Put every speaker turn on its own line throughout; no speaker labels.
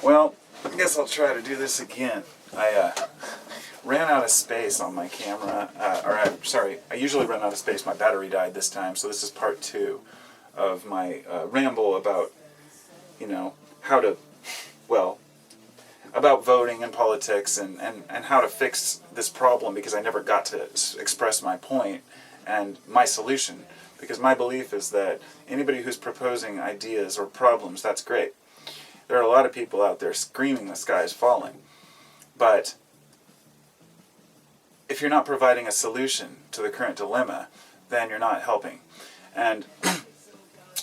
Well, I guess I'll try to do this again. I ran out of space on my camera, I usually run out of space. My battery died this time, so this is part 2 of my ramble about, how to, about voting and politics and how to fix this problem, because I never got to express my point and my solution. Because my belief is that anybody who's proposing ideas or problems, that's great. There are a lot of people out there screaming the sky is falling. But if you're not providing a solution to the current dilemma, then you're not helping. And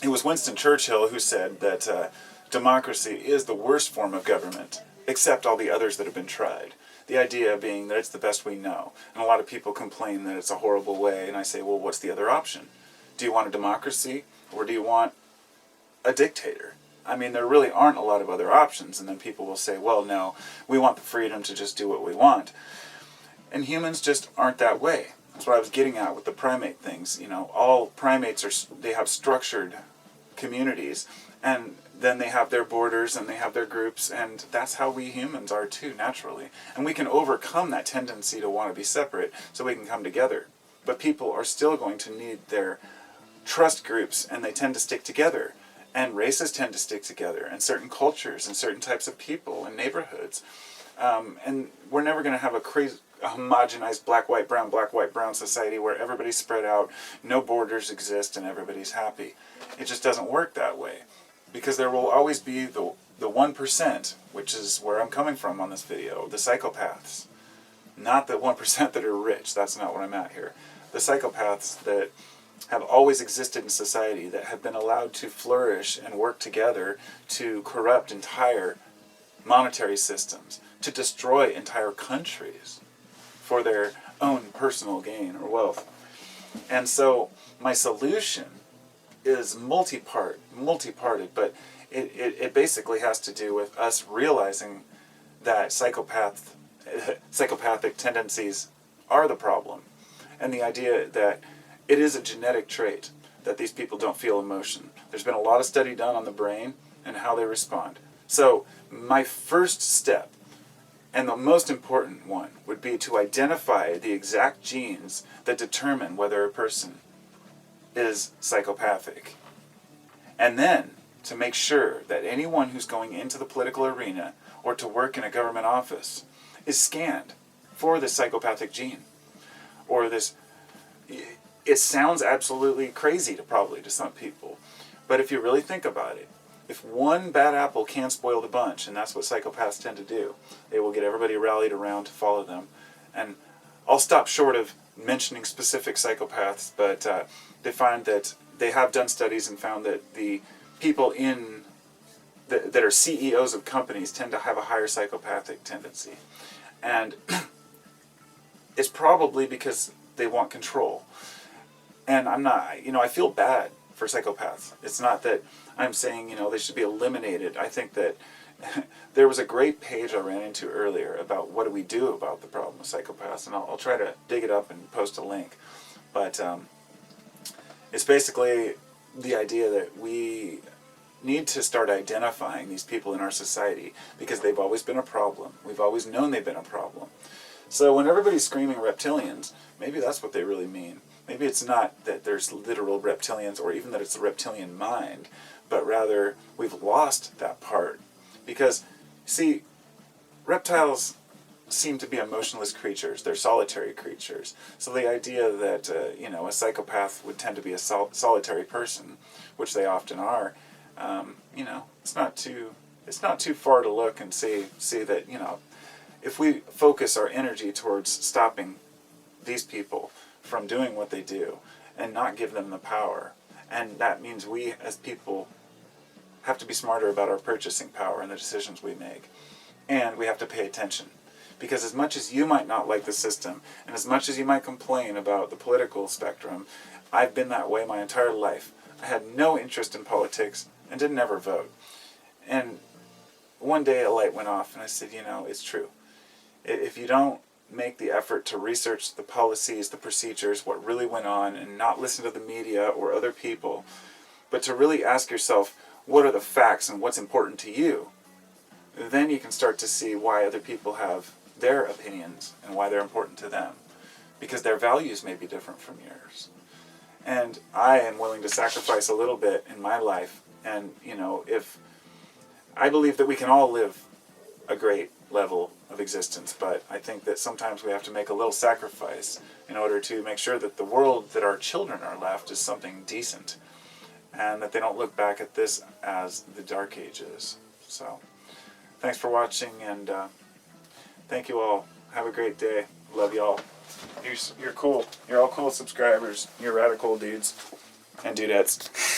it was Winston Churchill who said that democracy is the worst form of government, except all the others that have been tried. The idea being that it's the best we know. And a lot of people complain that it's a horrible way, and I say, well, what's the other option? Do you want a democracy, or do you want a dictator? I mean, there really aren't a lot of other options, and then people will say, well, no, we want the freedom to just do what we want. And humans just aren't that way. That's what I was getting at with the primate things. All primates they have structured communities, and then they have their borders and they have their groups, and that's how we humans are too, naturally. And we can overcome that tendency to want to be separate so we can come together. But people are still going to need their trust groups, and they tend to stick together. And races tend to stick together, and certain cultures and certain types of people and neighborhoods. And we're never going to have a homogenized black, white, brown society where everybody's spread out, no borders exist, and everybody's happy. It just doesn't work that way. Because there will always be the 1%, which is where I'm coming from on this video, the psychopaths. Not the 1% that are rich, that's not what I'm at here. The psychopaths that have always existed in society, that have been allowed to flourish and work together to corrupt entire monetary systems, to destroy entire countries for their own personal gain or wealth. And so my solution is multi-parted, but it basically has to do with us realizing that psychopathic tendencies are the problem, and the idea that it is a genetic trait that these people don't feel emotion. There's been a lot of study done on the brain and how they respond. So my first step, and the most important one, would be to identify the exact genes that determine whether a person is psychopathic. And then to make sure that anyone who's going into the political arena or to work in a government office is scanned for this psychopathic gene. Or this, it sounds absolutely crazy to some people, but if you really think about it, if one bad apple can spoil the bunch, and that's what psychopaths tend to do, they will get everybody rallied around to follow them. And I'll stop short of mentioning specific psychopaths, but they find that they have done studies and found that the people that are CEOs of companies tend to have a higher psychopathic tendency. And it's probably because they want control. And I'm not, I feel bad for psychopaths. It's not that I'm saying, they should be eliminated. I think that there was a great page I ran into earlier about what do we do about the problem of psychopaths, and I'll try to dig it up and post a link. But it's basically the idea that we need to start identifying these people in our society because they've always been a problem. We've always known they've been a problem. So when everybody's screaming reptilians, maybe that's what they really mean. Maybe it's not that there's literal reptilians or even that it's the reptilian mind, but rather we've lost that part. Because, see, reptiles seem to be emotionless creatures. They're solitary creatures. So the idea that, a psychopath would tend to be a solitary person, which they often are, it's not too far to look and see that, if we focus our energy towards stopping these people from doing what they do and not give them the power, and that means we as people have to be smarter about our purchasing power and the decisions we make, and we have to pay attention. Because as much as you might not like the system, and as much as you might complain about the political spectrum, I've been that way my entire life. I had no interest in politics and didn't ever vote. And one day a light went off and I said, it's true. If you don't make the effort to research the policies, the procedures, what really went on, and not listen to the media or other people, but to really ask yourself, what are the facts and what's important to you? then you can start to see why other people have their opinions and why they're important to them, because their values may be different from yours. And I am willing to sacrifice a little bit in my life, and if I believe that we can all live a great level of existence, but I think that sometimes we have to make a little sacrifice in order to make sure that the world that our children are left is something decent, and that they don't look back at this as the Dark Ages. So, thanks for watching, and thank you all. Have a great day. Love y'all. You're cool. You're all cool subscribers. You're radical dudes and dudettes.